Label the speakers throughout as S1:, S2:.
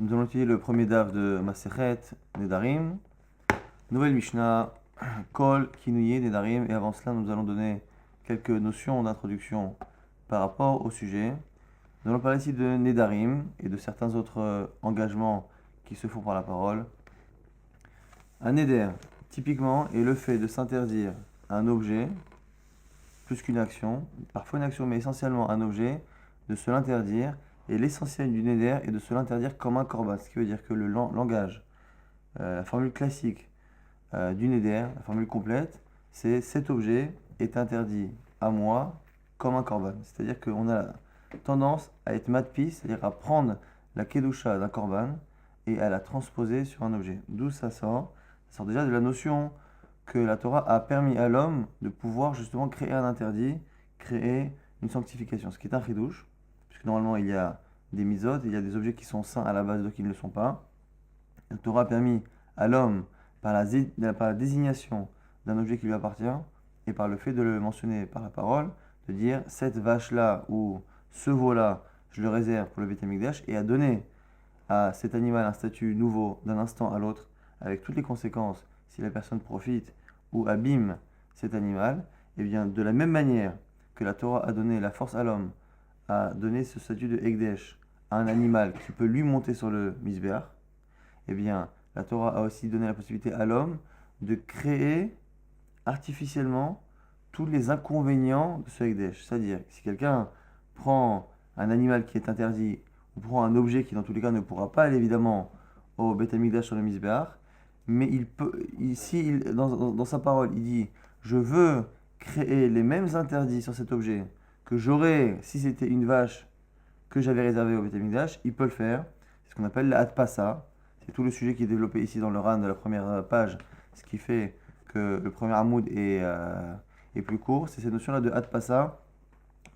S1: Nous allons étudier le premier daf de Masechet Nedarim, nouvelle Mishnah, Kol Kinuye Nedarim, et avant cela nous allons donner quelques notions d'introduction par rapport au sujet. Nous allons parler ici de Nedarim et de certains autres engagements qui se font par la parole. Un Neder, typiquement, est le fait de s'interdire un objet, plus qu'une action, parfois une action mais essentiellement un objet, de se l'interdire. Et l'essentiel du neder est de se l'interdire comme un korban, ce qui veut dire que le langage, la formule classique du neder, la formule complète, c'est cet objet est interdit à moi comme un korban. C'est-à-dire qu'on a tendance à être matpi, c'est-à-dire à prendre la kedusha d'un korban et à la transposer sur un objet. D'où ça sort? Ça sort déjà de la notion que la Torah a permis à l'homme de pouvoir justement créer un interdit, créer une sanctification, ce qui est un chidouche, puisque normalement il y a des mitzvot, il y a des objets qui sont saints à la base, d'autres qui ne le sont pas. La Torah a permis à l'homme, par la désignation d'un objet qui lui appartient, et par le fait de le mentionner par la parole, de dire cette vache-là ou ce veau-là, je le réserve pour le Beit HaMikdash, et à donner à cet animal un statut nouveau d'un instant à l'autre, avec toutes les conséquences, si la personne profite ou abîme cet animal, et bien de la même manière que la Torah a donné la force à l'homme à donner ce statut de Ekdesh à un animal qui peut lui monter sur le Misbéach, eh bien la Torah a aussi donné la possibilité à l'homme de créer artificiellement tous les inconvénients de ce Ekdesh. C'est-à-dire que si quelqu'un prend un animal qui est interdit ou prend un objet qui dans tous les cas ne pourra pas aller évidemment au Beit HaMikdash sur le Misbéach, mais il peut, ici, dans sa parole, il dit je veux créer les mêmes interdits sur cet objet que j'aurais si c'était une vache que j'avais réservée au Beit HaMikdash, il peut le faire. C'est ce qu'on appelle la Hadpasa. C'est tout le sujet qui est développé ici dans le Ran de la première page, ce qui fait que le premier Hamoud est plus court. C'est cette notion-là de Hadpasa,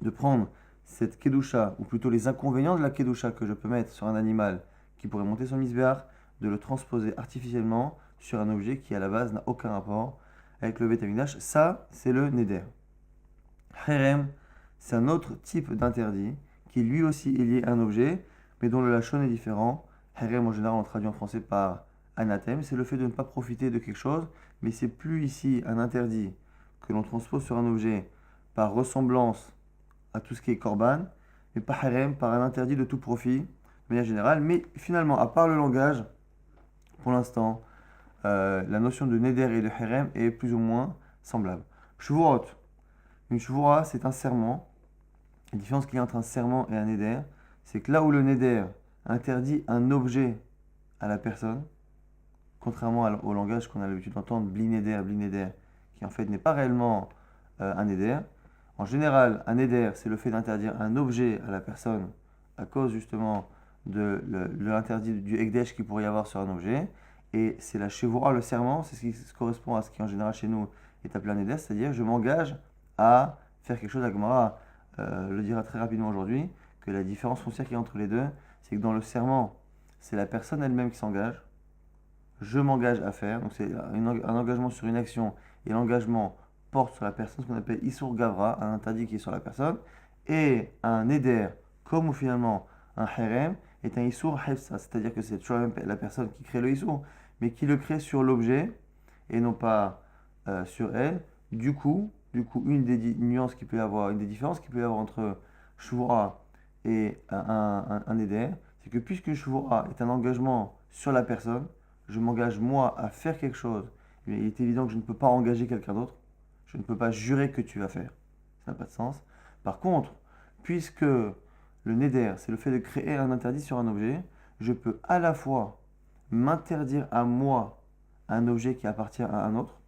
S1: de prendre cette Kedusha, ou plutôt les inconvénients de la Kedusha que je peux mettre sur un animal qui pourrait monter sur le Misbéach, de le transposer artificiellement sur un objet qui à la base n'a aucun rapport avec le Beit HaMikdash. Ça, c'est le Neder. Herem, c'est un autre type d'interdit qui lui aussi est lié à un objet, mais dont le lachon est différent. Herem, en général, on traduit en français par anathème, c'est le fait de ne pas profiter de quelque chose, mais c'est plus ici un interdit que l'on transpose sur un objet par ressemblance à tout ce qui est korban, mais pas herem, par un interdit de tout profit, de manière générale. Mais finalement, à part le langage, pour l'instant, la notion de neder et de herem est plus ou moins semblable. Shavuot. Une shvura, c'est un serment. La différence qu'il y a entre un serment et un neder, c'est que là où le neder interdit un objet à la personne, contrairement au langage qu'on a l'habitude d'entendre, bli neder, qui en fait n'est pas réellement un neder. En général, un neder, c'est le fait d'interdire un objet à la personne à cause justement de l'interdit du ekdesh qu'il pourrait y avoir sur un objet. Et c'est la shevura, le serment, c'est ce qui correspond à ce qui en général chez nous est appelé un neder, c'est-à-dire je m'engage à faire quelque chose. La Gemara le dira très rapidement aujourd'hui, que la différence foncière qu'il y a entre les deux, c'est que dans le serment, c'est la personne elle-même qui s'engage. Je m'engage à faire, donc c'est un engagement sur une action, et l'engagement porte sur la personne, ce qu'on appelle Isur Gavra, un interdit qui est sur la personne, et un Neder, comme ou finalement un Herem, est un Isur Hefsa, c'est-à-dire que c'est toujours la personne qui crée le Isur, mais qui le crée sur l'objet, et non pas sur elle. Une des nuances qu'il peut y avoir, une des différences qu'il peut y avoir entre Shvura et un Neder, c'est que puisque Shvura est un engagement sur la personne, je m'engage moi à faire quelque chose, mais il est évident que je ne peux pas engager quelqu'un d'autre. Je ne peux pas jurer que tu vas faire. Ça n'a pas de sens. Par contre, puisque le neder, c'est le fait de créer un interdit sur un objet, je peux à la fois m'interdire à moi un objet qui appartient à un autre,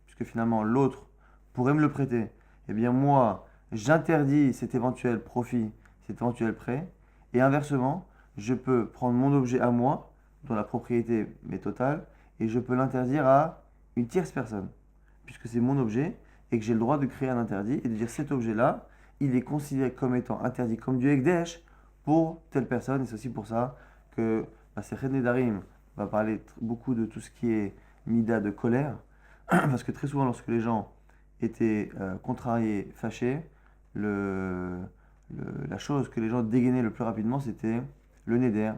S1: puisque finalement l'autre pourrait me le prêter. Eh bien moi, j'interdis cet éventuel profit, cet éventuel prêt, et inversement, je peux prendre mon objet à moi, dont la propriété m'est totale, et je peux l'interdire à une tierce personne, puisque c'est mon objet, et que j'ai le droit de créer un interdit, et de dire cet objet-là, il est considéré comme étant interdit comme du Ekdesh pour telle personne, et c'est aussi pour ça que c'est René Darim va parler beaucoup de tout ce qui est mida de colère, parce que très souvent lorsque les gens étaient contrariés, fâchés, la chose que les gens dégainaient le plus rapidement, c'était le neder,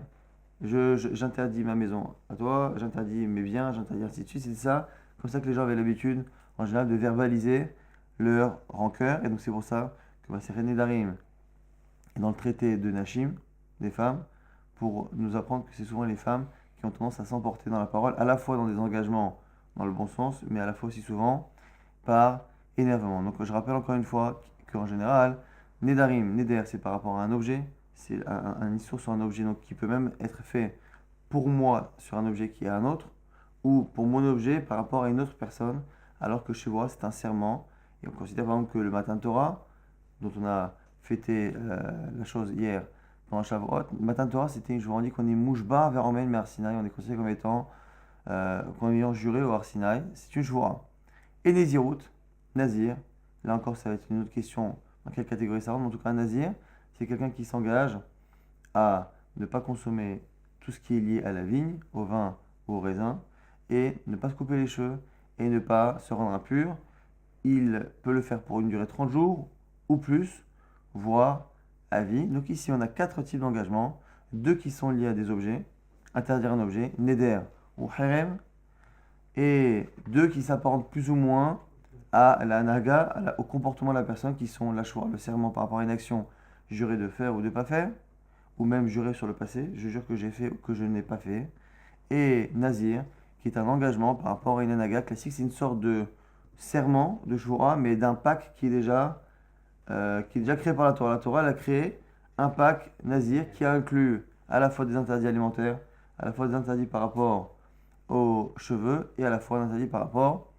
S1: j'interdis ma maison à toi, j'interdis mes biens, j'interdis ainsi de suite. C'est ça, comme ça que les gens avaient l'habitude, en général, de verbaliser leur rancœur. Et donc c'est pour ça que Masechet Nedarim, dans le traité de Nashim, des femmes, pour nous apprendre que c'est souvent les femmes qui ont tendance à s'emporter dans la parole, à la fois dans des engagements dans le bon sens, mais à la fois aussi souvent par énervement. Donc je rappelle encore une fois qu'en général, Nedarim, Neder, c'est par rapport à un objet, c'est un issur sur un objet donc, qui peut même être fait pour moi sur un objet qui est un autre, ou pour mon objet par rapport à une autre personne, alors que chez moi c'est un serment. Et on considère par exemple que le matin de Torah, dont on a fêté la chose hier pendant Shavuot, le matin de Torah, c'était, je vous dis qu'on est mouchba vers Omen mais Arsinaï, on est considéré comme étant comme ayant juré au Arsinaï, c'est une joura. Et Nézirut, Nazir, là encore ça va être une autre question dans quelle catégorie ça rentre, mais en tout cas Nazir, c'est quelqu'un qui s'engage à ne pas consommer tout ce qui est lié à la vigne, au vin ou au raisin, et ne pas se couper les cheveux et ne pas se rendre impur. Il peut le faire pour une durée de 30 jours ou plus, voire à vie. Donc ici on a 4 types d'engagement, 2 qui sont liés à des objets, interdire un objet, Neder ou Herem, et 2 qui s'apparentent plus ou moins à la naga, au comportement de la personne, qui sont la choix, le serment par rapport à une action jurée de faire ou de ne pas faire, ou même juré sur le passé, je jure que j'ai fait ou que je n'ai pas fait, et Nazir, qui est un engagement par rapport à une naga classique, c'est une sorte de serment de Shura, mais d'un pacte qui est déjà créé par la Torah. La Torah, elle a créé un pacte Nazir qui inclut à la fois des interdits alimentaires, à la fois des interdits par rapport aux cheveux et à la fois un interdit par rapport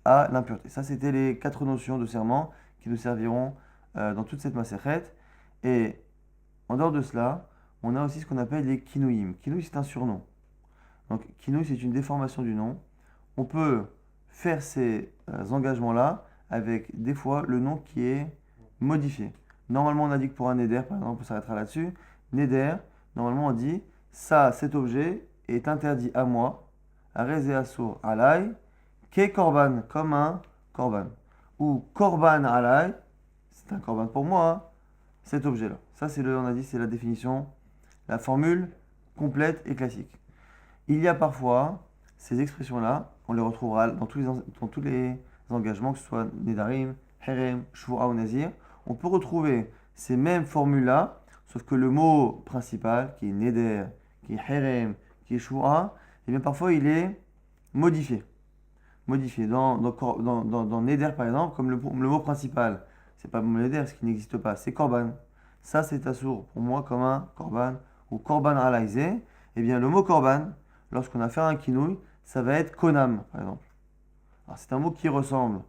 S1: à l'impureté. Ça, c'était les 4 notions de serment qui nous serviront dans toute cette Masechet. Et en dehors de cela, on a aussi ce qu'on appelle les kinouïm. Kinouï, c'est un surnom. Donc, kinouï, c'est une déformation du nom. On peut faire ces engagements-là avec des fois le nom qui est modifié. Normalement, on a dit que pour un neder, par exemple, on s'arrêtera là-dessus. Neder, normalement, on dit ça, cet objet est interdit à moi, arezé assour alay, ke korban, comme un korban. Ou korban alay, c'est un korban pour moi, hein, cet objet-là. Ça, on a dit, c'est la définition, la formule complète et classique. Il y a parfois ces expressions-là, on les retrouvera dans tous les engagements, que ce soit Nedarim, Herem, Shvura ou Nazir. On peut retrouver ces mêmes formules-là, sauf que le mot principal, qui est Neder, qui est Herem, qui est Shvura, et bien parfois il est modifié. Modifié. Dans Neder, par exemple, comme le mot principal, c'est pas le mot Neder, ce qui n'existe pas, c'est Korban. Ça, c'est assour pour moi comme un Korban ou Korban alaïzé. Eh bien, le mot Korban, lorsqu'on a fait un kinouï, ça va être Konam, par exemple. Alors, c'est un mot qui ressemble,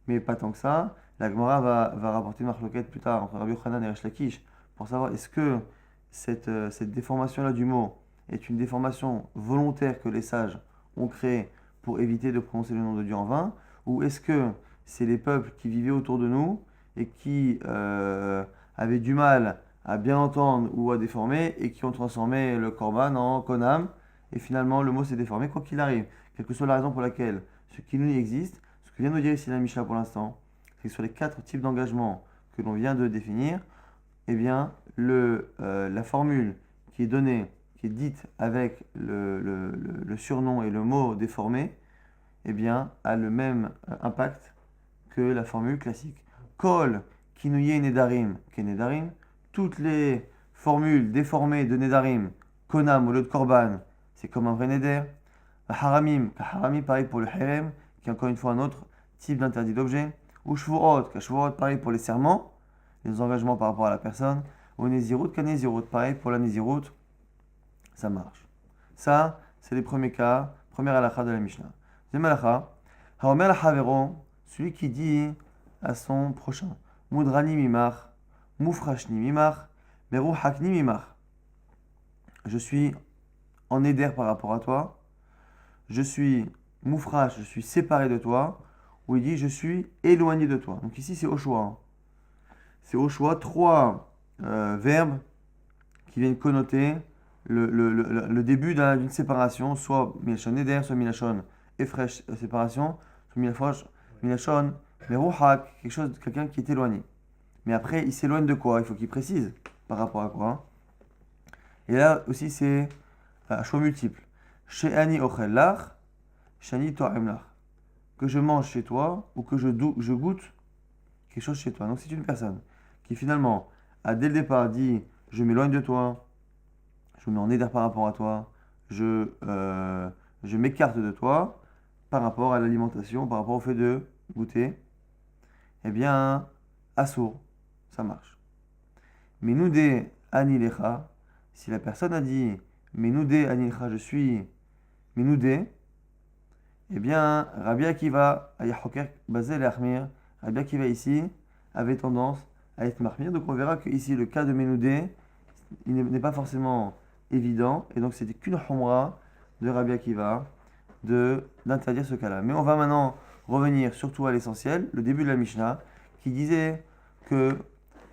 S1: mais pas tant que ça. La Gemara va rapporter une marloquette plus tard entre Rabbi Yochanan et Resh Lakish pour savoir est-ce que cette déformation-là du mot est une déformation volontaire que les sages ont créée pour éviter de prononcer le nom de Dieu en vain, ou est-ce que c'est les peuples qui vivaient autour de nous et qui avaient du mal à bien entendre ou à déformer et qui ont transformé le korban en konam et finalement le mot s'est déformé quoi qu'il arrive. Quelle que soit la raison pour laquelle ce qui nous existe, ce que vient de nous dire ici la Mishnah pour l'instant, c'est que sur les 4 types d'engagement que l'on vient de définir, eh bien la formule qui est donnée, qui est dite avec le surnom et le mot déformé, eh bien a le même impact que la formule classique. Kol kinouye nedarim ke nedarim, toutes les formules déformées de Nedarim, Konam au lieu de Korban, c'est comme un vrai Neder. Haramim, Haramim, pareil pour le Herem, qui est encore une fois un autre type d'interdit d'objet. Ou Shvurot, Shvurot, pareil pour les serments, les engagements par rapport à la personne. Ou Nézirut, Nézirut, pareil pour la Nézirut, ça marche. Ça, c'est les premiers cas, première halakha de la Mishnah. Deuxième halakha, Haomer Havero, celui qui dit à son prochain, Mudrani Mimach, Moufrashni Mimach, Merouhakni Mimach. Je suis en éder par rapport à toi. Je suis moufrash, je suis séparé de toi. Ou il dit je suis éloigné de toi. Donc ici c'est au choix. Hein. C'est au choix 3 verbes qui viennent connoter le début d'une séparation, soit milachon éder, soit milachon efresh séparation, soit milachon merouhak, quelqu'un qui est éloigné. Mais après, il s'éloigne de quoi? Il faut qu'il précise par rapport à quoi. Et là aussi, c'est à choix multiple. She'ani ochel lach, she'ani to'em lach. Que je mange chez toi ou que je goûte quelque chose chez toi. Donc c'est une personne qui finalement a dès le départ dit je m'éloigne de toi, je me mets en éder par rapport à toi, je m'écarte de toi par rapport à l'alimentation, par rapport au fait de goûter, eh bien, assour, ça marche. Menoudé anilecha, si la personne a dit Menoudé anilecha, je suis Menoudé, eh bien, Rabbi Akiva, Ayahoker, Bazel et Achmir, Rabbi Akiva ici avait tendance à être marmir. Donc on verra que ici le cas de Menoudé, il n'est pas forcément évident, et donc c'était qu'une humra de Rabbi Akiva d'interdire ce cas-là. Mais on va maintenant revenir surtout à l'essentiel, le début de la Mishnah, qui disait que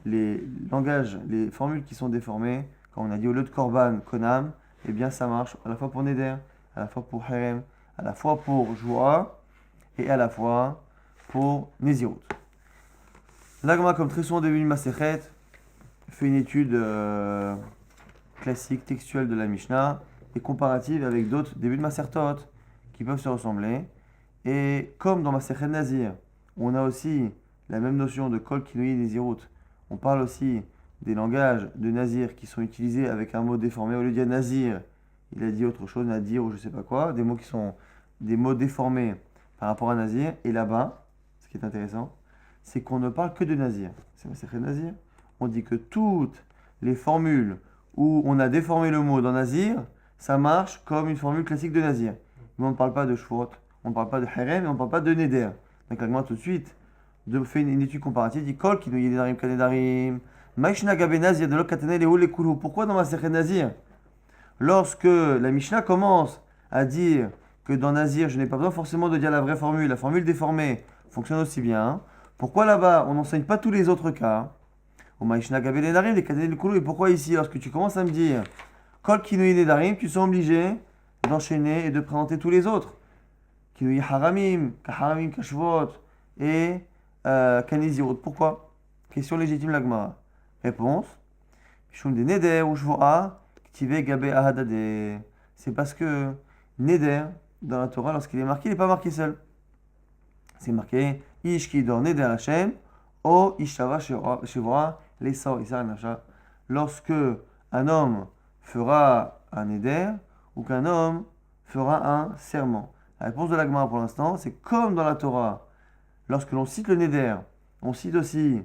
S1: les langages, les formules qui sont déformées, quand on a dit au lieu de Korban, Konam, eh bien ça marche à la fois pour Neder, à la fois pour Herem, à la fois pour Joua et à la fois pour Nézirut. L'Agma, comme très souvent au début du Masechet, fait une étude classique, textuelle de la Mishnah et comparative avec d'autres débuts de Masertot qui peuvent se ressembler. Et comme dans Masechet Nazir, on a aussi la même notion de Kol Kinoi Nézirut, on parle aussi des langages de Nazir qui sont utilisés avec un mot déformé. Au lieu de dire Nazir, il a dit autre chose, Nadir ou je sais pas quoi, des mots qui sont des mots déformés par rapport à Nazir. Et là-bas, ce qui est intéressant, c'est qu'on ne parle que de Nazir. C'est Masechet Nazir. On dit que toutes les formules où on a déformé le mot dans Nazir, ça marche comme une formule classique de Nazir. Mais on ne parle pas de Shvot, on ne parle pas de Herem, et on ne parle pas de Neder. Donc l'agma tout de suite fait une étude comparative, dit Kol qui nous y Nedarim Kanedarim, Maishna Gabe Nazir de l'Okatene Leou Lekulu. Pourquoi dans Masechet Nazir, lorsque la Mishnah commence à dire que dans Nazir, je n'ai pas besoin forcément de dire la vraie formule, la formule déformée fonctionne aussi bien, pourquoi là-bas on n'enseigne pas tous les autres cas? Et pourquoi ici, lorsque tu commences à me dire Kol Kinoi Nedarim, tu sens obligé d'enchaîner et de présenter tous les autres. Kinoi Haramim, Kaharamim, Kashvot et Kanizirut. Pourquoi? Question légitime l'Agmara. Réponse Shum de Neder ou Shvoa, Ktive Gabe Ahadade. C'est parce que Neder, dans la Torah, lorsqu'il est marqué, il n'est pas marqué seul. C'est marqué Ish Kidor Neder Hashem, O Ishava Shevra. Lorsque un homme fera un neder ou qu'un homme fera un serment. La réponse de l'Agma pour l'instant, c'est comme dans la Torah, lorsque l'on cite le neder, on cite aussi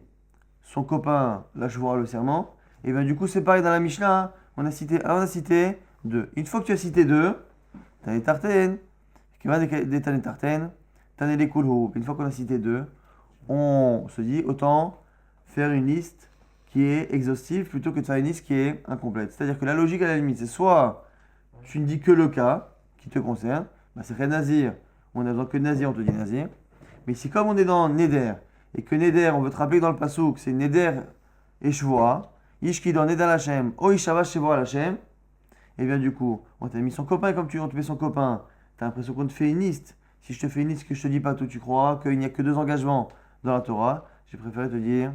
S1: son copain, la shvura, le serment, et bien du coup c'est pareil dans la Mishnah, on a cité deux. Une fois que tu as cité deux, t'as les tartènes, t'as les kulhu. Une fois qu'on a cité deux, on se dit autant faire une liste qui est exhaustive plutôt que de faire une liste qui est incomplète. C'est-à-dire que la logique à la limite, c'est soit tu ne dis que le cas qui te concerne, bah c'est fait Nazir, on a besoin que de Nazir, on te dit Nazir. Mais si comme on est dans Neder, et que Neder, on veut te rappeler que dans le Passouk, c'est Neder et Shvoa, Ish qui dans Neder Hashem, O Ishava Shvoa Hashem, et bien du coup, on t'a mis son copain, et comme on te met son copain, tu as l'impression qu'on te fait une liste. Si je te fais une liste que je te dis pas tout, tu crois qu'il n'y a que deux engagements dans la Torah, j'ai préféré te dire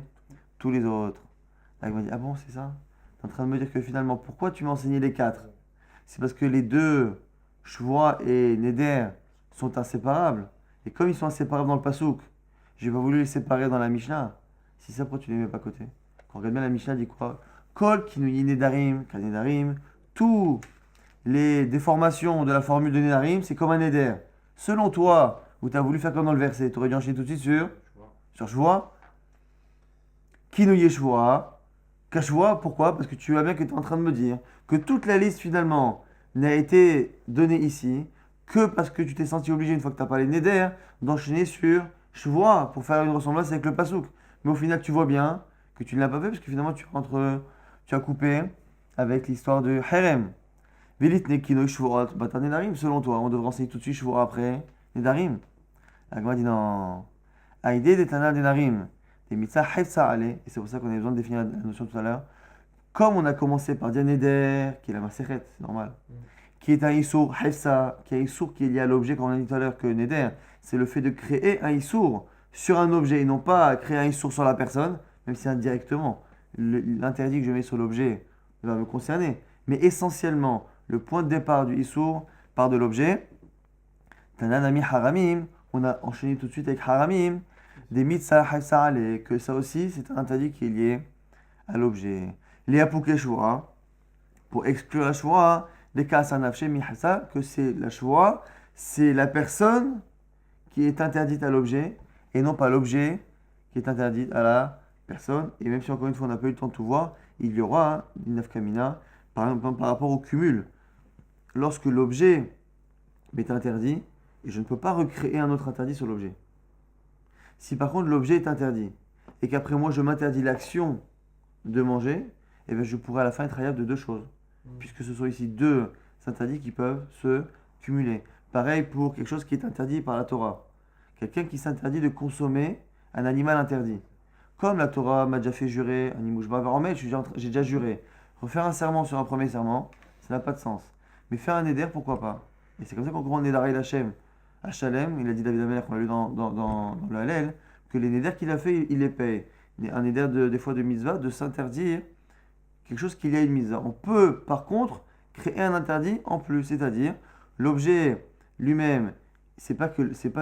S1: tous les autres. Là, il m'a dit, ah bon, c'est ça? Tu es en train de me dire que finalement, pourquoi tu m'as enseigné les quatre? C'est parce que les deux, Shvoa et Neder, sont inséparables. Et comme ils sont inséparables dans le Passouk, j'ai pas voulu les séparer dans la Mishnah. Si ça, pourquoi tu les mets pas à côté? Quand on regarde bien la Mishnah, dit quoi? Kol Kinui Nedarim, Kanedarim, tous les déformations de la formule de Nedarim, c'est comme un Neder. Selon toi, où tu as voulu faire comme dans le verset, tu aurais dû enchaîner tout de suite sur Shvoa. Kinouye Shvoa. Kashvoa, pourquoi? Parce que tu vois bien que tu es en train de me dire que toute la liste finalement n'a été donnée ici que parce que tu t'es senti obligé, une fois que tu as parlé de Neder, d'enchaîner sur Shvoa pour faire une ressemblance avec le Passouk. Mais au final, tu vois bien que tu ne l'as pas fait parce que finalement, tu as coupé avec l'histoire de Herem. Velitne Kinouye Shvoa, Bata Nedarim, selon toi, on devrait enseigner tout de suite Shvoa après Nedarim. La Gemara dit non. Aïdé de Tana Nedarim. Des mitzvahs hefsa ale, et c'est pour ça qu'on a besoin de définir la notion tout à l'heure. Comme on a commencé par dire Neder, qui est la Masechet, c'est normal, qui est un Issour hefsa, qui est un Issour qui est lié à l'objet, comme on a dit tout à l'heure que Neder, c'est le fait de créer un Issour sur un objet, et non pas créer un Issour sur la personne, même si indirectement, l'interdit que je mets sur l'objet va me concerner. Mais essentiellement, le point de départ du Issour part de l'objet. Tananami haramim, on a enchaîné tout de suite avec haramim, des mitzah haïsa'ale, que ça aussi c'est un interdit qui est lié à l'objet. Les apukeshua, pour exclure la shua, des cas sanafshe mihasa, que c'est la shua, c'est la personne qui est interdite à l'objet et non pas l'objet qui est interdit à la personne. Et même si encore une fois on n'a pas eu le temps de tout voir, il y aura une nafkamina, par exemple par rapport au cumul. Lorsque l'objet m'est interdit, et je ne peux pas recréer un autre interdit sur l'objet. Si par contre l'objet est interdit, et qu'après moi je m'interdis l'action de manger, eh bien je pourrais à la fin être liable de deux choses. Puisque ce sont ici deux interdits qui peuvent se cumuler. Pareil pour quelque chose qui est interdit par la Torah. Quelqu'un qui s'interdit de consommer un animal interdit. Comme la Torah m'a déjà fait jurer, j'ai déjà juré. Refaire un serment sur un premier serment, ça n'a pas de sens. Mais faire un éder, pourquoi pas? Et c'est comme ça qu'on comprend Nédaré Lachem. À Shalem, il a dit David Amelech, on l'a lu dans le Hallel, que les néders qu'il a fait, il les paye. Un néder des fois de mitzvah, de s'interdire quelque chose qu'il y a une mitzvah. On peut, par contre, créer un interdit en plus, c'est-à-dire l'objet lui-même, c'est pas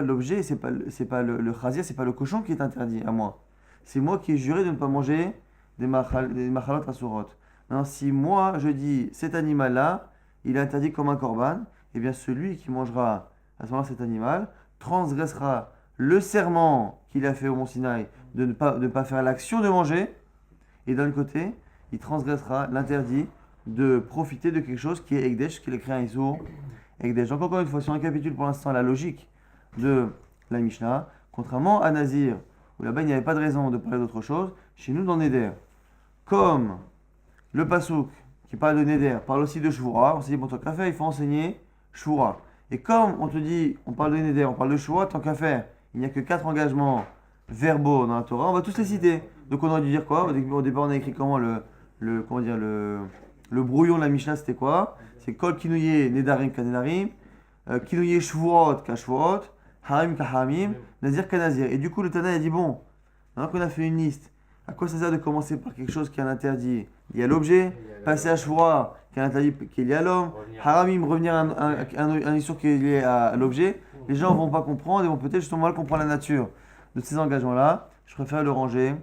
S1: l'objet, c'est pas le chazir, c'est pas le cochon qui est interdit à moi. C'est moi qui ai juré de ne pas manger des machalot asurot. Maintenant, si moi je dis cet animal-là, il est interdit comme un korban, eh bien celui qui mangera à ce moment-là cet animal transgressera le serment qu'il a fait au Mont Sinaï de ne pas faire l'action de manger, et d'un côté, il transgressera l'interdit de profiter de quelque chose qui est Ekdesh, qui est créé un Issour Ekdesh. Donc encore une fois, si on récapitule pour l'instant la logique de la Mishnah, contrairement à Nazir, où là-bas il n'y avait pas de raison de parler d'autre chose, chez nous dans Neder, comme le Pasouk qui parle de Neder parle aussi de Shvura, on s'est dit bon, tant qu'à faire, il faut enseigner Shvura. Et comme on te dit, on parle de Neder, on parle de Shvura, tant qu'à faire, il n'y a que 4 engagements verbaux dans la Torah, on va tous les citer. Donc on aurait dû dire quoi? Au départ on a écrit comment le brouillon de la Mishnah, c'était quoi? C'est Kol Kinouye Nedarim Kanedarim, Kinouye Shvuot Kashvuot, Harim Kahamim, Nazir Kanazir. Et du coup, le Tana a dit bon, maintenant qu'on a fait une liste, à quoi ça sert de commencer par quelque chose qui est un interdit lié à l'objet, passer à Shvuot qui est un interdit qui est lié à l'homme, Haramim revenir à un issue qui est lié à l'objet? Les gens ne vont pas comprendre et vont peut-être justement mal comprendre la nature de ces engagements-là. Je préfère le ranger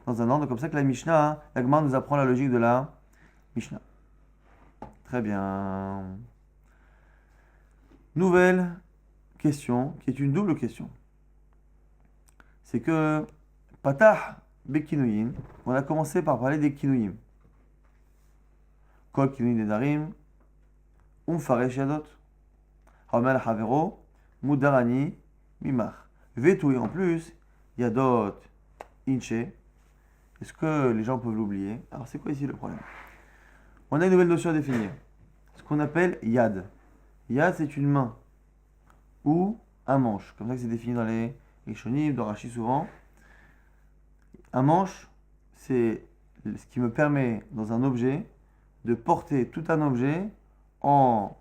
S1: dans un ordre comme ça que la Mishnah, la Gemara nous apprend la logique de la Mishnah. Très bien. Nouvelle question, qui est une double question. C'est que Patah Bekinouyin, on a commencé par parler des Kinouyim. Kol Kinouyin Nedarim, Faresh Yadot, Hamel Havero, Mudarani, Mimach. Vetou et en plus, Yadot, Inche. Est-ce que les gens peuvent l'oublier? Alors c'est quoi ici le problème? On a une nouvelle notion à définir. Ce qu'on appelle Yad. Yad, c'est une main ou un manche. Comme ça que c'est défini dans les Rishonim, dans Rashi souvent. Un manche, c'est ce qui me permet dans un objet de porter tout un objet en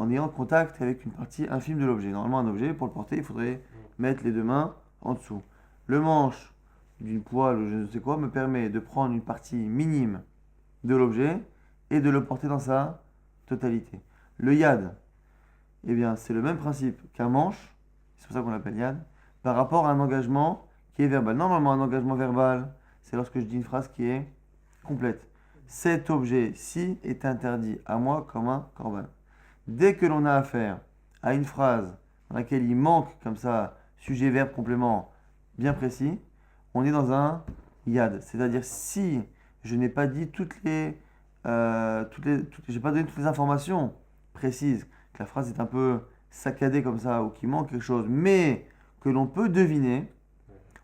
S1: ayant contact avec une partie infime de l'objet. Normalement, un objet, pour le porter, il faudrait mettre les deux mains en dessous. Le manche d'une poêle ou je ne sais quoi me permet de prendre une partie minime de l'objet et de le porter dans sa totalité. Le yad, eh bien, c'est le même principe qu'un manche, c'est pour ça qu'on l'appelle yad, par rapport à un engagement qui est verbal. Normalement, un engagement verbal, c'est lorsque je dis une phrase qui est complète. Cet objet-ci est interdit à moi comme un korban. Dès que l'on a affaire à une phrase dans laquelle il manque comme ça sujet, verbe, complément bien précis, on est dans un yad. C'est-à-dire si je n'ai pas dit j'ai pas donné toutes les informations précises, que la phrase est un peu saccadée comme ça ou qu'il manque quelque chose, mais que l'on peut deviner,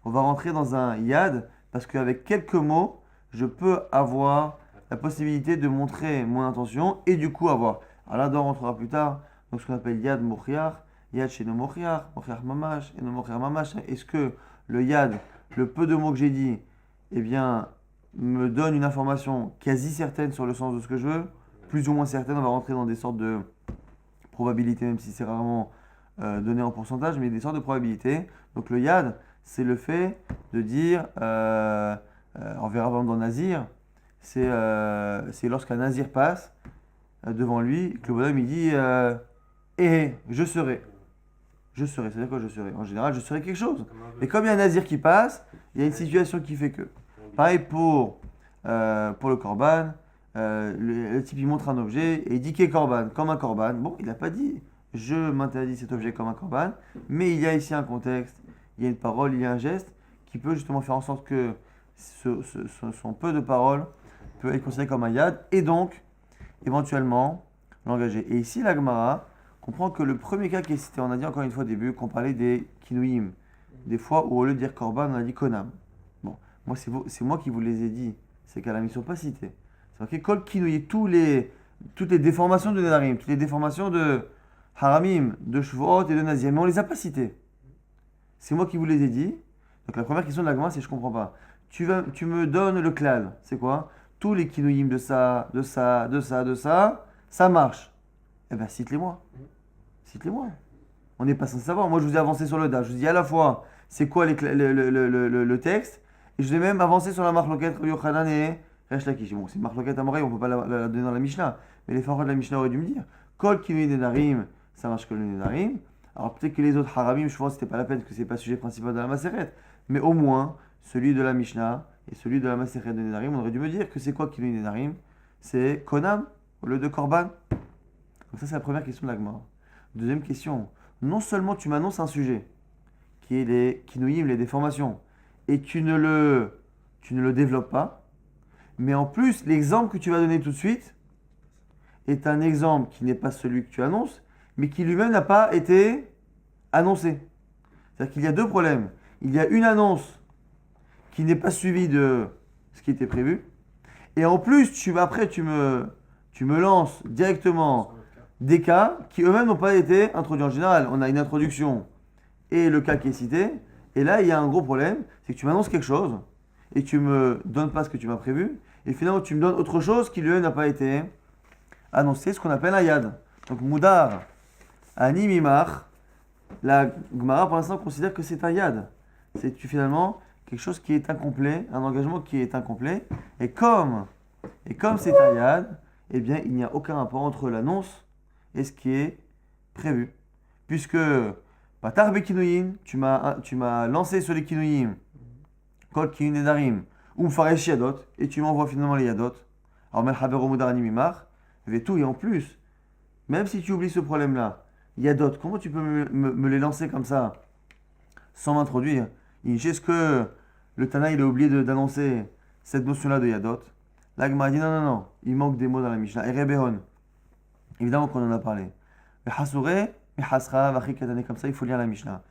S1: on va rentrer dans un yad parce qu'avec quelques mots, je peux avoir la possibilité de montrer mon intention et du coup avoir. Alors là, on rentrera plus tard dans ce qu'on appelle yad mochiach, yad sheno mochiach, mochiach mamash, et no mochiach mamash. Est-ce que le yad, le peu de mots que j'ai dit, eh bien, me donne une information quasi certaine sur le sens de ce que je veux, plus ou moins certaine, on va rentrer dans des sortes de probabilités, même si c'est rarement donné en pourcentage, mais des sortes de probabilités. Donc le yad, c'est le fait de dire, on verra dans Nazir, c'est lorsqu'un Nazir passe, devant lui, que le bonhomme il dit je serai. Je serai, c'est-à-dire quoi je serai? En général, je serai quelque chose. Et comme il y a un nazir qui passe, il y a une situation qui fait que. Pareil pour le korban, le type il montre un objet et il dit qu'est korban, comme un korban. Bon, il n'a pas dit je m'interdis cet objet comme un korban, mais il y a ici un contexte, il y a une parole, il y a un geste qui peut justement faire en sorte que son peu de parole peut être considéré comme un yad et donc éventuellement l'engager. Et ici, la Gemara comprend que le premier cas qui est cité, on a dit encore une fois au début qu'on parlait des kinouïm, des fois où au lieu de dire korban, on a dit konam. Bon, moi c'est moi qui vous les ai dit, ces cas-là, ils ne sont pas cités. C'est marqué kol kinouï, toutes les déformations de Nedarim, toutes les déformations de haramim, de shvuot et de nazir, mais on ne les a pas cités. C'est moi qui vous les ai dit. Donc la première question de la Gemara, c'est je comprends pas. Tu me donnes le klal, c'est quoi? Tous les kinouïm de ça, ça marche. Eh bien, cite-les-moi. Cite-les-moi. On n'est pas censé savoir. Moi, je vous ai avancé sur le DA. Je vous dis à la fois, c'est quoi le texte, et je vous ai même avancé sur la marloquette Yochanan et Resh Lakish. Bon, c'est une marloquette à Moreille, on ne peut pas la donner dans la Mishnah. Mais les pharaons de la Mishnah auraient dû me dire. Kol kinouï nedarim, ça marche que le nedarim. Alors peut-être que les autres haramim, je pense que c'était pas la peine, parce que c'est pas le sujet principal de la Maseret. Mais au moins, celui de la Mishnah et celui de la Maseret de Nedarim, on aurait dû me dire que c'est quoi kinouï nedarim? C'est konam au lieu de korban. Donc ça, c'est la première question de la Gemara. Deuxième question. Non seulement tu m'annonces un sujet, qui est les kinouïm, les déformations, et tu ne le développes pas, mais en plus, l'exemple que tu vas donner tout de suite est un exemple qui n'est pas celui que tu annonces, mais qui lui-même n'a pas été annoncé. C'est-à-dire qu'il y a deux problèmes. Il y a une annonce qui n'est pas suivie de ce qui était prévu, et en plus, tu me lances directement des cas qui eux-mêmes n'ont pas été introduits. En général, on a une introduction et le cas qui est cité, et là, il y a un gros problème, c'est que tu m'annonces quelque chose, et tu me donnes pas ce que tu m'as prévu, et finalement, tu me donnes autre chose qui lui-même n'a pas été annoncé, ce qu'on appelle un yad. Donc, moudar, animimar, la Gemara, pour l'instant, considère que c'est un yad. C'est finalement quelque chose qui est incomplet, un engagement qui est incomplet, et comme c'est un yad, eh bien, il n'y a aucun rapport entre l'annonce et ce qui est prévu. Puisque, Patar Bekinouyin, tu m'as lancé sur les Kinouyin, Kol Kinouyin Nedarim, ou Mfaresh Yadot, et tu m'envoies finalement les Yadot. Alors, Melchabero Moudar Animimar, tout, et en plus, même si tu oublies ce problème-là, Yadot, comment tu peux me les lancer comme ça, sans m'introduire? Est-ce que le Tana, il a oublié d'annoncer cette notion-là de Yadot? La Gemara dit non, il manque des mots dans la Mishnah. Erebehon, évidemment qu'on en a parlé. Mais Hasure, mais Hasra, Vachik, Katane, comme ça, il faut lire la Mishnah.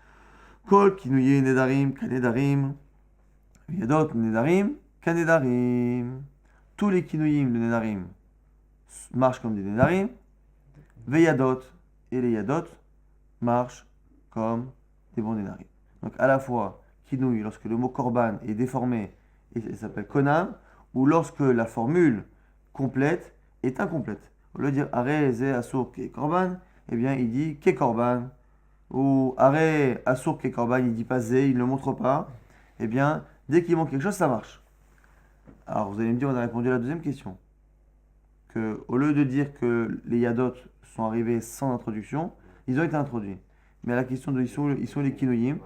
S1: Kol, Kinouye, Nedarim, Kanedarim, Yadot, Nedarim, Kanedarim. Tous les Kinouyim de Nedarim marchent comme des Nedarim. Veyadot, et les Yadot marchent comme des bons Nedarim. Donc à la fois, Kinouy, lorsque le mot Korban est déformé, et il s'appelle Konam, ou lorsque la formule complète est incomplète. Au lieu de dire Are ze asur ke korban, eh bien il dit ke korban. Ou Are asur ke korban, il dit pas ze, il ne le montre pas. Eh bien, dès qu'il manque quelque chose, ça marche. Alors vous allez me dire, on a répondu à la deuxième question. Que au lieu de dire que les yadot sont arrivés sans introduction, ils ont été introduits. Mais à la question de ils sont les kinoïm,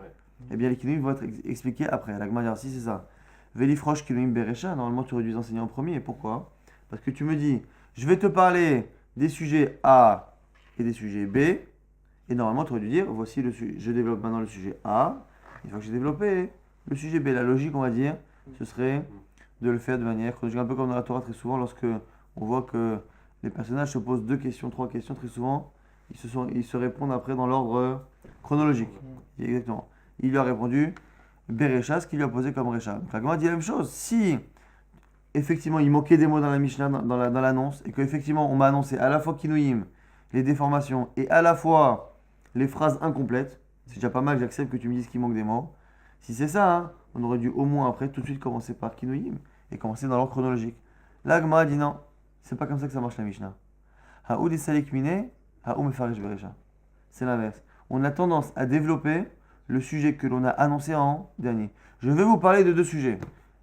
S1: eh bien les kinoïm vont être expliqués après. La Gemara c'est ça. Velifrosh Kiloim Berecha, normalement tu aurais dû les enseigner en premier. Pourquoi? Parce que tu me dis, je vais te parler des sujets A et des sujets B, et normalement tu aurais dû dire, voici le sujet, je développe maintenant le sujet A, une fois que j'ai développé le sujet B. La logique, on va dire, ce serait de le faire de manière chronologique, un peu comme dans la Torah très souvent, lorsque on voit que les personnages se posent 2 questions, 3 questions, très souvent, ils se répondent après dans l'ordre chronologique. Exactement. Il lui a répondu Berecha, ce qu'il lui a posé comme Recha. Donc la Gemara dit la même chose. Si effectivement il manquait des mots dans la Mishnah, dans l'annonce, et qu'effectivement on m'a annoncé à la fois Kinouïm, les déformations, et à la fois les phrases incomplètes, c'est déjà pas mal, j'accepte que tu me dises qu'il manque des mots. Si c'est ça, hein, on aurait dû au moins après tout de suite commencer par Kinouïm et commencer dans l'ordre chronologique. La Gemara dit non, c'est pas comme ça que ça marche la Mishnah. Ha'ou des salik mine, ha'ou mefaresh berecha. C'est l'inverse. On a tendance à développer le sujet que l'on a annoncé en dernier. Je vais vous parler de 2 sujets.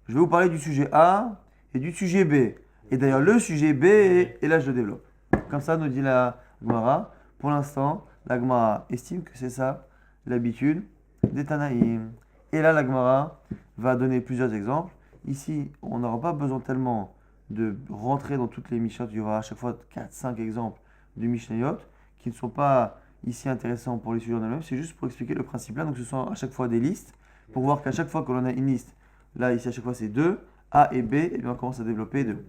S1: Je vais vous parler du sujet A et du sujet B. Et d'ailleurs, le sujet B, et là je le développe. Comme ça, nous dit la Gemara. Pour l'instant, la Gemara estime que c'est ça l'habitude des Tanaïm. Et là, la Gemara va donner plusieurs exemples. Ici, on n'aura pas besoin tellement de rentrer dans toutes les Mishnayot. Il y aura à chaque fois 4-5 exemples de Mishnayot qui ne sont pas ici intéressants pour les sujets en eux-mêmes. C'est juste pour expliquer le principe là. Donc, ce sont à chaque fois des listes pour voir qu'à chaque fois que l'on a une liste, là, ici, à chaque fois, c'est 2, A et B, et bien on commence à développer 2.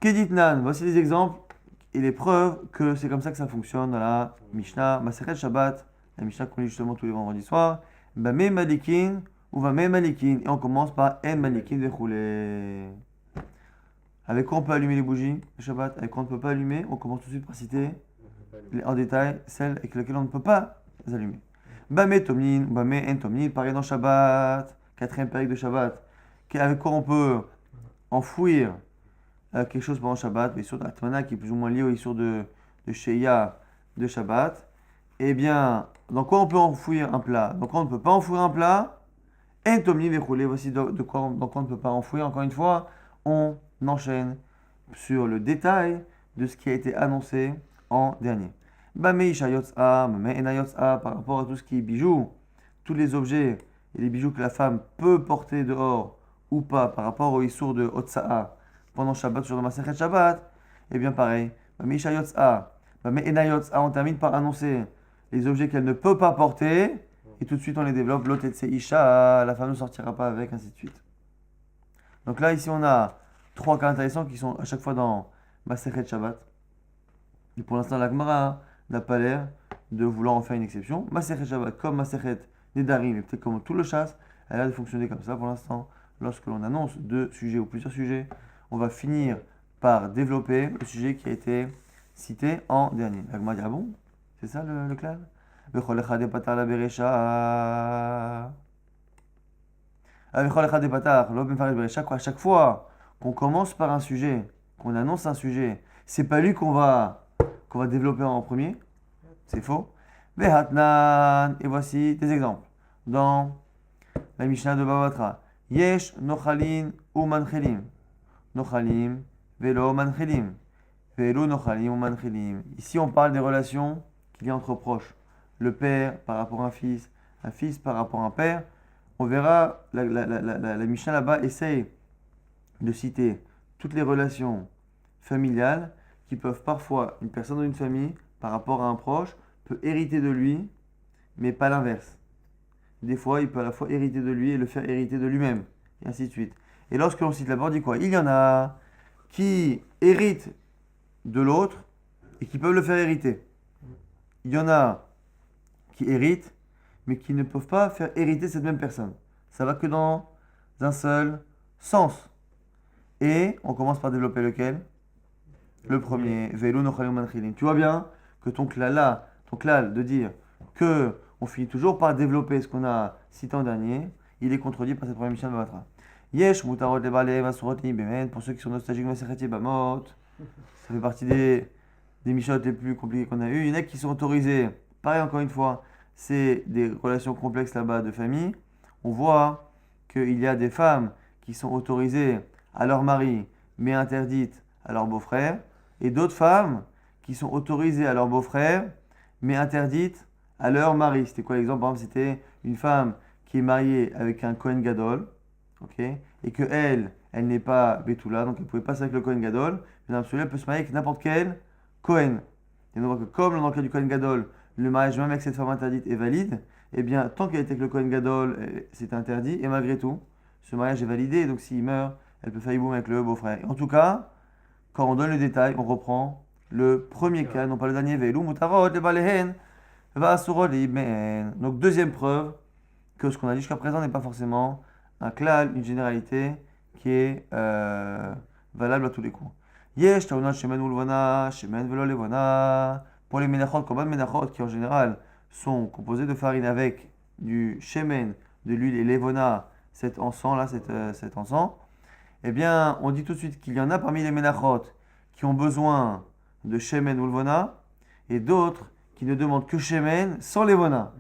S1: Keditnan, voici des exemples et les preuves que c'est comme ça que ça fonctionne dans la Mishnah, Masechet Shabbat, la Mishnah qu'on lit justement tous les vendredis soirs, Bame Malikin ou Bame Malikin, et on commence par En Malikin Vechoulé. Avec quoi on peut allumer les bougies le Shabbat? Avec quoi on ne peut pas allumer? On commence tout de suite par citer en détail celles avec lesquelles on ne peut pas les allumer. Bame Tomnin, Bame En Tomnin, pareil dans Shabbat, quatrième période de Shabbat, avec quoi on peut enfouir quelque chose pendant Shabbat, l'issur de Atmana qui est plus ou moins lié au issur de Sheya de Shabbat. Eh bien, dans quoi on peut enfouir un plat? Dans quoi on ne peut pas enfouir un plat? En Tomnin Vechoulé, voici dans quoi on ne peut pas enfouir. Encore une fois, on enchaîne sur le détail de ce qui a été annoncé en dernier. Bame Isha Yotz'a, Bame Ena Yotz'a, par rapport à tout ce qui est bijoux, tous les objets et les bijoux que la femme peut porter dehors ou pas par rapport au issur de Otsa'a pendant Shabbat, sur le Masechet Shabbat, et bien pareil, Bame Isha Yotz'a, Bame Ena Yotz'a, on termine par annoncer les objets qu'elle ne peut pas porter, et tout de suite on les développe, l'autre et Isha, la femme ne sortira pas avec, ainsi de suite. Donc là, ici, on a 3 cas intéressants qui sont à chaque fois dans Masechet Shabbat. Et pour l'instant, la Gemara n'a pas l'air de vouloir en faire une exception. Masechet Shabbat, comme Masechet Nedarim, et peut-être comme tout le chasse, elle a l'air de fonctionner comme ça pour l'instant. Lorsque l'on annonce 2 sujets ou plusieurs sujets, on va finir par développer le sujet qui a été cité en dernier. La Gemara dit, ah bon? C'est ça le clal? À chaque fois qu'on commence par un sujet, qu'on annonce un sujet, c'est pas lui qu'on va développer en premier, c'est faux. Vehatnan, et voici des exemples. Dans la Mishnah de Bava Batra, Yesh nochalin ou manchelim. Nochalim, velo manchelim. Velo nochalim ou manchelim. Ici, on parle des relations qu'il y a entre proches. Le père par rapport à un fils par rapport à un père. On verra, la Mishnah là-bas essaye de citer toutes les relations familiales qui peuvent parfois, une personne dans une famille, par rapport à un proche, peut hériter de lui, mais pas l'inverse. Des fois, il peut à la fois hériter de lui et le faire hériter de lui-même, et ainsi de suite. Et lorsque l'on cite là-bas, on dit quoi? Il y en a qui héritent de l'autre et qui peuvent le faire hériter. Il y en a qui héritent, mais qui ne peuvent pas faire hériter cette même personne. Ça va que dans un seul sens. Et on commence par développer lequel? Le premier. Velo nochalim manchilim. Tu vois bien que ton klal de dire que on finit toujours par développer ce qu'on a cité en dernier, il est contredit par cette première Mishnah de Bavatra. Yesh mutarot lebale masurot bemen, pour ceux qui sont nostalgiques de Masechet Bamot. Ça fait partie des Mishnayot les plus compliquées qu'on a eues. Il y en a qui sont autorisés. Pareil, encore une fois, c'est des relations complexes là-bas de famille. On voit qu'il y a des femmes qui sont autorisées à leur mari, mais interdites à leur beau-frère, et d'autres femmes qui sont autorisées à leur beau-frère, mais interdites à leur mari. C'était quoi l'exemple? Par exemple, c'était une femme qui est mariée avec un Kohen Gadol, okay, et que elle n'est pas Betula, donc elle ne pouvait pas se marier avec le Kohen Gadol, mais dans l'absolu, elle peut se marier avec n'importe quel Kohen. Et on voit que comme dans le cas du Kohen Gadol, le mariage même avec cette femme interdite est valide, eh bien, tant qu'elle était avec le Kohen Gadol, c'est interdit, et malgré tout, ce mariage est validé, donc s'il meurt, elle peut faire hiboum avec le beau-frère. En tout cas, quand on donne le détail, on reprend le premier cas, non pas le dernier. Donc, deuxième preuve que ce qu'on a dit jusqu'à présent n'est pas forcément un klal, une généralité qui est valable à tous les coups. Yesh taunat shemen ulvana, shemen velo levana. Pour les menachot, comme menachot qui en général sont composés de farine avec du shemen, de l'huile et levona, cet encens là, cet encens. Eh bien, on dit tout de suite qu'il y en a parmi les menachot qui ont besoin de shemen ou levona et d'autres qui ne demandent que shemen sans levona.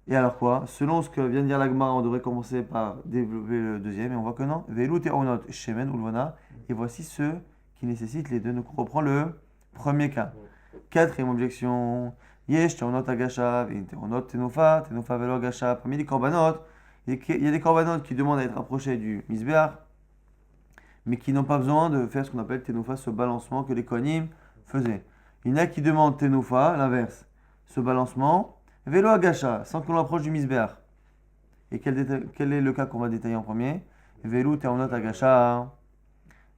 S1: Et alors quoi? Selon ce que vient de dire la Gemara, on devrait commencer par développer le deuxième et on voit que non. Velut et onot shemen ou levona. Et voici ceux qui nécessite les deux. Donc on reprend le premier cas. Quatrième objection. Yesh teonot agasha, teonot tenofa, tenofa velo agasha. Parmi les korbanot, il y a des korbanot qui demandent à être approchés du misbéach, mais qui n'ont pas besoin de faire ce qu'on appelle tenofa, ce balancement que les kohanim faisaient. Il y en a qui demandent tenofa, l'inverse, ce balancement, velo agasha, sans qu'on l'approche du misbéach. Et quel est le cas qu'on va détailler en premier? Velo teonot agasha,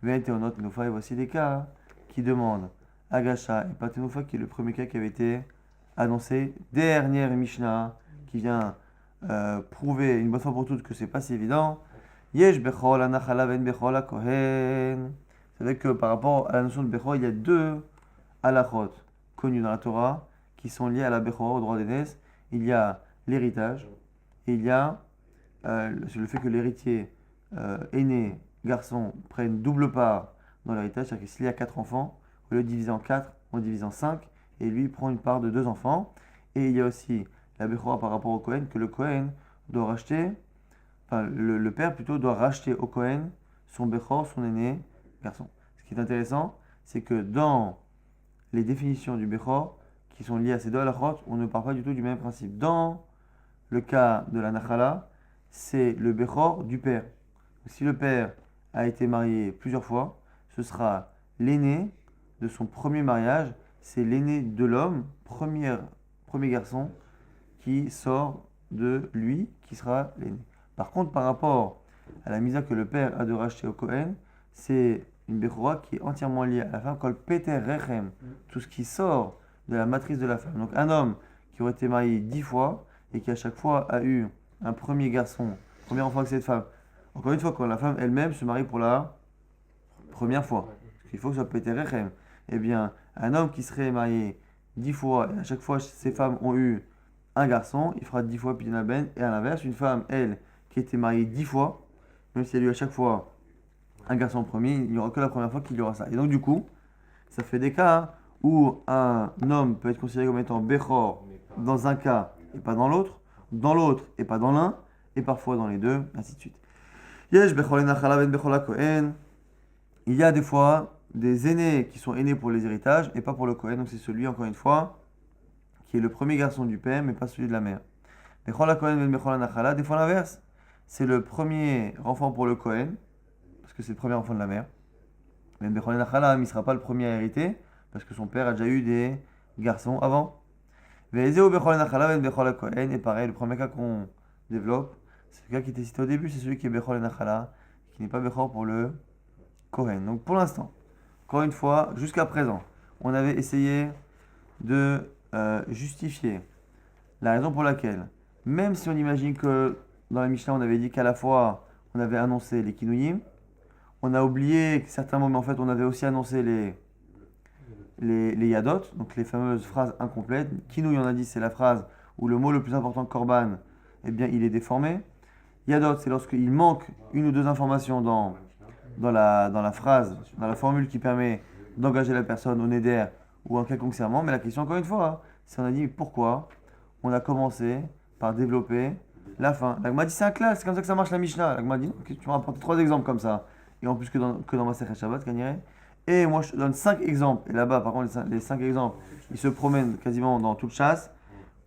S1: ven teonot tenofa, et voici des cas qui demandent agasha et pas tenofa, qui est le premier cas qui avait été annoncé. Dernière Mishnah qui vient prouver une bonne fois pour toutes que c'est pas si évident. Yesh bechol anachala ven bechol kohen. C'est vrai que par rapport à la notion de bechol, il y a deux halachot connus dans la Torah qui sont liés à la bechol, au droit d'aînesse. Il y a l'héritage et il y a le fait que l'héritier aîné, garçon, prenne double part dans l'héritage. C'est-à-dire que s'il y a 4 enfants, au lieu de diviser en 4, on divise en 5 et lui prend une part de 2 enfants. Et il y a aussi la bechora par rapport au Kohen, que le Kohen doit racheter, enfin le père plutôt doit racheter au Kohen son bechor, son aîné garçon. Ce qui est intéressant, c'est que dans les définitions du bechor, qui sont liées à ces deux halachot, on ne parle pas du tout du même principe. Dans le cas de la nachala, c'est le bechor du père. Si le père a été marié plusieurs fois, ce sera l'aîné de son premier mariage, c'est l'aîné de l'homme, premier garçon, qui sort de lui, qui sera l'aîné. Par contre, par rapport à la misa que le père a de racheter au Kohen, c'est une bechora qui est entièrement liée à la femme, kol peter rechem, tout ce qui sort de la matrice de la femme. Donc un homme qui aurait été marié 10 fois et qui à chaque fois a eu un premier garçon, premier enfant avec cette femme. Encore une fois, quand la femme elle-même se marie pour la première fois, parce qu'il faut que ce soit peter rechem. Eh bien, un homme qui serait marié 10 fois et à chaque fois ses femmes ont eu un garçon, il fera 10 fois Pidyon Ben. Et à l'inverse, une femme, elle, qui était mariée 10 fois, même si elle a eu à chaque fois un garçon premier, il n'y aura que la première fois qu'il y aura ça. Et donc, du coup, ça fait des cas où un homme peut être considéré comme étant Bechor dans un cas et pas dans l'autre et pas dans l'un, et parfois dans les deux, ainsi de suite. Yesh Bechor Enachala Ben Bechor Kohen. Il y a des fois des aînés qui sont aînés pour les héritages et pas pour le Kohen, donc c'est celui, encore une fois, qui est le premier garçon du père, mais pas celui de la mère. Bechol Kohen ben Bechol Nachala, des fois l'inverse, c'est le premier enfant pour le Kohen, parce que c'est le premier enfant de la mère. Ben Bechol Nachala, il ne sera pas le premier à hériter, parce que son père a déjà eu des garçons avant. Vezeu Bechol Nachala ben Bechol Kohen, et pareil, le premier cas qu'on développe, c'est le cas qui était cité au début, c'est celui qui est Bechol Nachala, qui n'est pas Bechol pour le Kohen. Donc pour l'instant, encore une fois, jusqu'à présent, on avait essayé de justifier la raison pour laquelle, même si on imagine que dans la Mishnah on avait dit qu'à la fois on avait annoncé les kinuyim, on a oublié certains mots, mais en fait on avait aussi annoncé les yadot, donc les fameuses phrases incomplètes. Kinouy, on a dit, c'est la phrase où le mot le plus important, korban, eh bien il est déformé. Yadot, c'est lorsqu'il manque une ou deux informations dans la phrase, dans la formule qui permet d'engager la personne au neder ou un quelconque serment. Mais la question, encore une fois, c'est on a dit pourquoi on a commencé par développer la fin. L'Agma dit c'est un classe, c'est comme ça que ça marche la Mishnah. L'Agma dit non, tu m'as apporté 3 exemples comme ça. Et en plus que dans ma Masechet Shabbat, Kanyere. Et moi je te donne 5 exemples. Et là-bas, par contre, les 5 exemples, ils se promènent quasiment dans toute chasse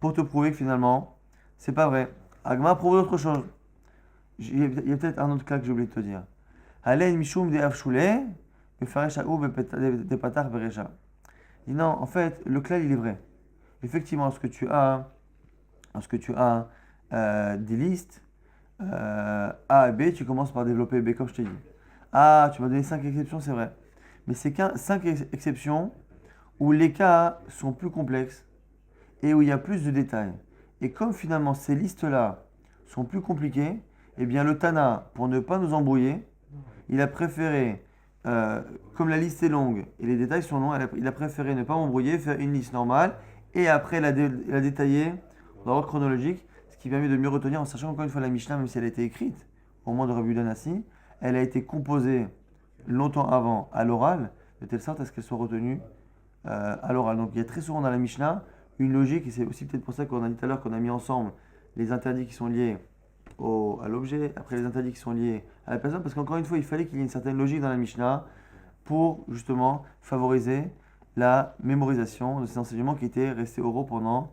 S1: pour te prouver que finalement, c'est pas vrai. Agma prouve autre chose. Il y a peut-être un autre cas que j'ai oublié de te dire. Alen Mishum de Avshule, de Patar Berecha. Non, en fait, le clal il est vrai. Effectivement, lorsque tu as des listes A et B, tu commences par développer B comme je t'ai dit. Ah, tu m'as donné 5 exceptions, c'est vrai. Mais c'est 5 exceptions où les cas sont plus complexes et où il y a plus de détails. Et comme finalement ces listes-là sont plus compliquées, eh bien le Tana, pour ne pas nous embrouiller, il a préféré, comme la liste est longue et les détails sont longs, il a préféré ne pas m'embrouiller, faire une liste normale et après la détailler dans l'ordre chronologique, ce qui permet de mieux retenir en sachant encore une fois la Mishnah, même si elle a été écrite au moment de Rabbi Danassi, elle a été composée longtemps avant à l'oral, de telle sorte à ce qu'elle soit retenue à l'oral. Donc il y a très souvent dans la Mishnah une logique, et c'est aussi peut-être pour ça qu'on a dit tout à l'heure qu'on a mis ensemble les interdits qui sont liés à l'objet, après les interdits qui sont liés à la personne, parce qu'encore une fois, il fallait qu'il y ait une certaine logique dans la Mishnah pour justement favoriser la mémorisation de ces enseignements qui étaient restés oraux pendant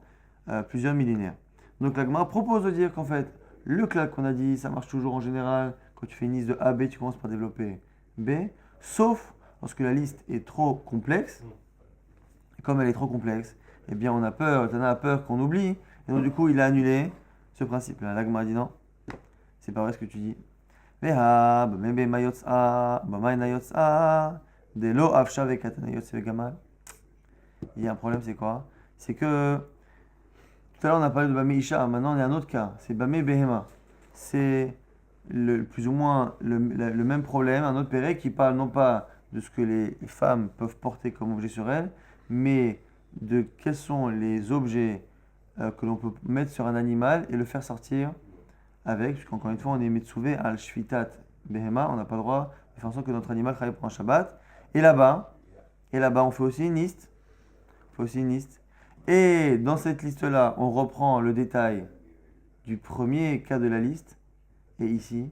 S1: plusieurs millénaires. Donc la Gemara propose de dire qu'en fait, le claque qu'on a dit, ça marche toujours en général. Quand tu fais une liste de A, B, tu commences par développer B, sauf lorsque la liste est trop complexe. Et comme elle est trop complexe, eh bien on a peur, Tana a peur qu'on oublie, et donc du coup il a annulé ce principe-là. La Gemara dit non, c'est pas vrai ce que tu dis. Veha, b'mebe mayotza, b'may nayotza, de lo afsha vekatana yotze vegamal. Il y a un problème, c'est quoi? C'est que tout à l'heure on a parlé de Bamé Isha, maintenant on est à un autre cas, c'est Bamé Behema. C'est plus ou moins le même problème, un autre péré qui parle non pas de ce que les femmes peuvent porter comme objet sur elles, mais de quels sont les objets que l'on peut mettre sur un animal et le faire sortir avec, puisqu'encore une fois on est Metsuvé al Shvitat Behema, on n'a pas le droit de faire en sorte que notre animal travaille pour un Shabbat. Et là-bas, on fait aussi une liste. Et dans cette liste-là, on reprend le détail du premier cas de la liste. Et ici,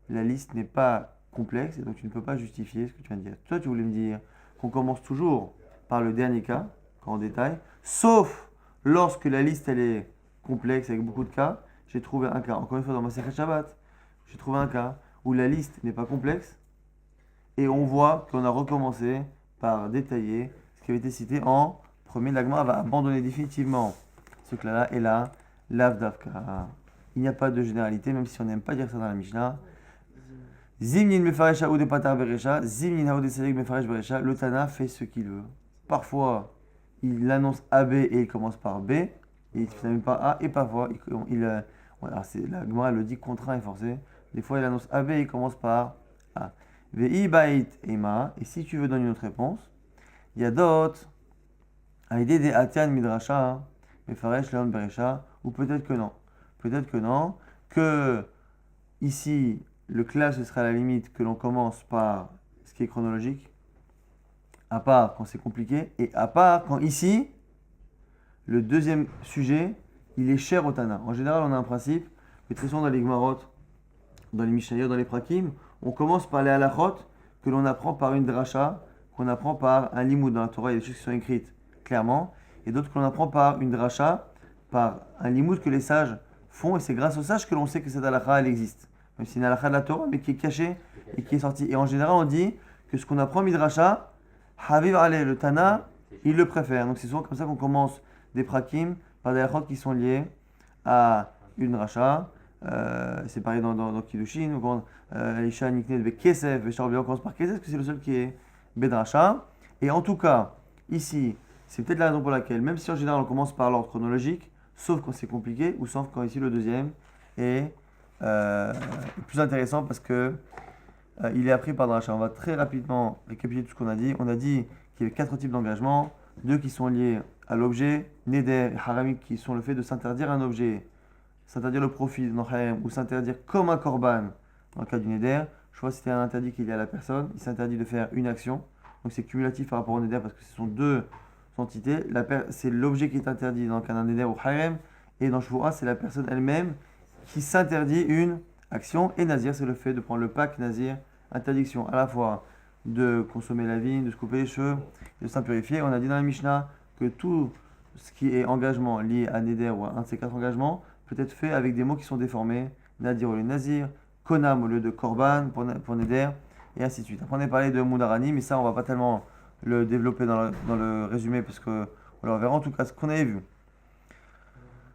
S1: la liste n'est pas complexe et donc tu ne peux pas justifier ce que tu viens de dire. Toi, tu voulais me dire qu'on commence toujours par le dernier cas, quand on détaille, sauf lorsque la liste elle est complexe avec beaucoup de cas. J'ai trouvé un cas, encore une fois dans ma Masechet Shabbat, j'ai trouvé un cas où la liste n'est pas complexe et on voit qu'on a recommencé par détailler ce qui avait été cité en premier. La Gemara va abandonner définitivement ce cas-là et là, l'Avdavka. Il n'y a pas de généralité, même si on n'aime pas dire ça dans la Mishnah. Zimnin mefaresha ou de patar beresha, zimnin haou de selek mefaresh beresha, le Tana fait ce qu'il veut. Parfois, il annonce AB et il commence par B, et il ne termine pas A, et parfois, la Gemara le dit contraint et forcé. Des fois, il annonce AB et il commence par A. Vei bait ema, et si tu veux donner une autre réponse, il y a d'autres, aïdé de atian midrasha, mefaresh leon beresha, ou peut-être que non. Peut-être que non, que ici, le clash, ce sera à la limite que l'on commence par ce qui est chronologique, à part quand c'est compliqué, et à part quand ici, le deuxième sujet, il est cher au Tana. En général, on a un principe, mais très souvent dans les Gmarot, dans les Mishnayot, dans les Prakim, on commence par les halachot que l'on apprend par une dracha, qu'on apprend par un limoud. Dans la Torah, il y a des choses qui sont écrites clairement, et d'autres que l'on apprend par une dracha, par un limoud que les sages font, et c'est grâce aux sages que l'on sait que cette halakha, elle existe. Même si c'est une halakha de la Torah, mais qui est cachée et qui est sortie. Et en général, on dit que ce qu'on apprend midrasha, Haviv Ale, le Tana, il le préfère. Donc c'est souvent comme ça qu'on commence des prakim par des halachot qui sont liés à une dracha. C'est pareil dans Kiddushin, on commence Isha Niknet Be Kesef, on commence par Kesef, parce que c'est le seul qui est Bedracha. Et en tout cas, ici, c'est peut-être la raison pour laquelle, même si en général on commence par l'ordre chronologique, sauf quand c'est compliqué, ou sauf quand ici le deuxième est plus intéressant parce que il est appris par Dracha. On va très rapidement récapituler tout ce qu'on a dit. On a dit qu'il y avait 4 types d'engagement, 2 qui sont liés à l'objet, Neder et Haramik qui sont le fait de s'interdire un objet, s'interdire le profit dans Harem, ou s'interdire comme un korban dans le cas du Neder. Je vois si c'était un interdit qu'il y a à la personne, il s'interdit de faire une action. Donc c'est cumulatif par rapport au Neder parce que ce sont deux entités. C'est l'objet qui est interdit dans le cas d'un Neder ou Harem, et dans Shvoura, c'est la personne elle-même qui s'interdit une action. Et Nazir, c'est le fait de prendre le pack Nazir, interdiction à la fois de consommer la vigne, de se couper les cheveux, de s'impurifier. On a dit dans la Mishnah que tout ce qui est engagement lié à Neder ou à un de ces 4 engagements peut être fait avec des mots qui sont déformés. Nadir au lieu de Nazir, Konam au lieu de Korban pour Neder, et ainsi de suite. Après on est parlé de Moudarani, mais ça on va pas tellement le développer dans le résumé parce que on verra en tout cas ce qu'on avait vu.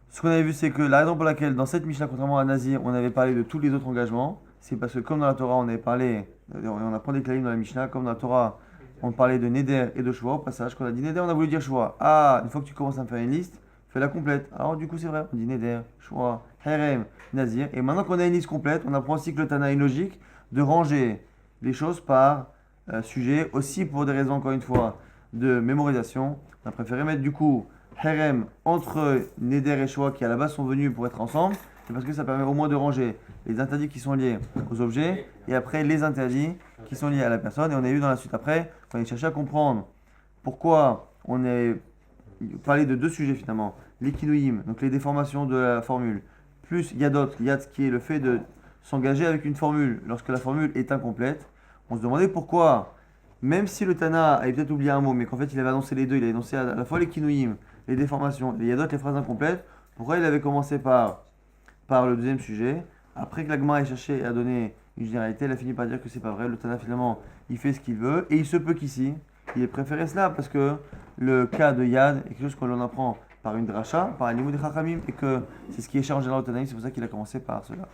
S1: Ce qu'on avait vu, c'est que la raison pour laquelle dans cette Mishnah, contrairement à Nazir, on avait parlé de tous les autres engagements, c'est parce que comme dans la Torah, on avait parlé, on apprend des clalim dans la Mishnah, comme dans la Torah, on parlait de Neder et de Shvoa. Au passage, quand on a dit Neder, on a voulu dire Shvoa. Ah, une fois que tu commences à me faire une liste, fais-la complète. Alors du coup, c'est vrai, on dit Neder, Shvoa, Herem, Nazir. Et maintenant qu'on a une liste complète, on apprend aussi que le Tana a une logique de ranger les choses par sujet, aussi pour des raisons, encore une fois, de mémorisation. On a préféré mettre du coup Herem entre Neder et Shvoa qui à la base sont venus pour être ensemble, c'est parce que ça permet au moins de ranger les interdits qui sont liés aux objets et après les interdits qui sont liés à la personne. Et on a vu dans la suite après, quand on a cherché à comprendre pourquoi on a parlé de 2 sujets finalement, les kilouïm, donc les déformations de la formule, plus yadot, yad qui est le fait de s'engager avec une formule lorsque la formule est incomplète. On se demandait pourquoi même si le Tana avait peut-être oublié un mot, mais qu'en fait il avait annoncé les deux, il avait annoncé à la fois les kinouïm, les déformations, et il y a d'autres les phrases incomplètes, pourquoi il avait commencé par le deuxième sujet? Après que l'Agma ait cherché et a donné une généralité, elle a fini par dire que c'est pas vrai. Le Tana finalement il fait ce qu'il veut, et il se peut qu'ici, il ait préféré cela parce que le cas de Yad est quelque chose qu'on en apprend par une dracha, par un limud de Chachamim, et que c'est ce qui est cher en général au Tanaïm, c'est pour ça qu'il a commencé par cela.